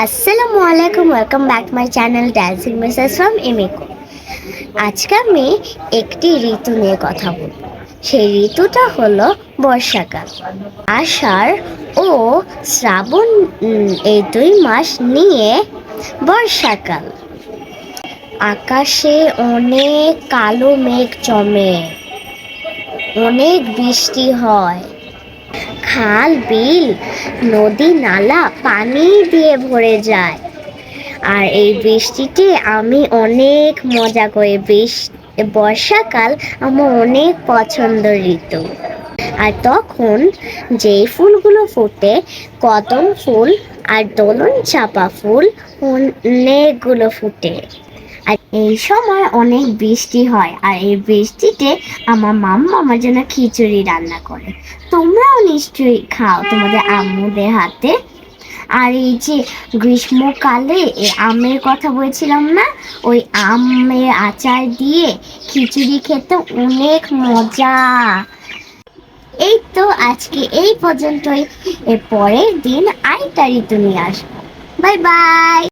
আসসালামু আলাইকুম, welcome back to my channel dancing message from Emiko. আজকে আমি একটি ঋতু নিয়ে কথা বলব। সেই ঋতুটা হলো বর্ষাকাল। আষাঢ় ও শ্রাবণ, এই 2 মাস নিয়ে বর্ষাকাল। আকাশে অনেক কালো মেঘ জমে, অনেক বৃষ্টি হয়, খাল বিল নদী নালা পানি দিয়ে ভরে যায়। আর এই বৃষ্টিতে আমি অনেক মজা করি। বর্ষাকাল আমার অনেক পছন্দের ঋতু। আর তখন যেই ফুলগুলো ফোটে, কদম ফুল আর দোলন চাপা ফুল অনেকগুলো ফুটে। আর এই সময় অনেক বৃষ্টি হয়, আর এই বৃষ্টিতে আমার মাম্মা আমার জন্য খিচুড়ি রান্না করে। তোমরাও নিশ্চয়ই খাও তোমাদের আম্মুদের হাতে। আর এই যে গ্রীষ্মকালে আমের কথা বলছিলাম না, ওই আমের আচার দিয়ে খিচুড়ি খেতে অনেক মজা। এই তো আজকে এই পর্যন্তই। এর পরের দিন আরেকটা ঋতু নিয়ে আসবো। Bye bye.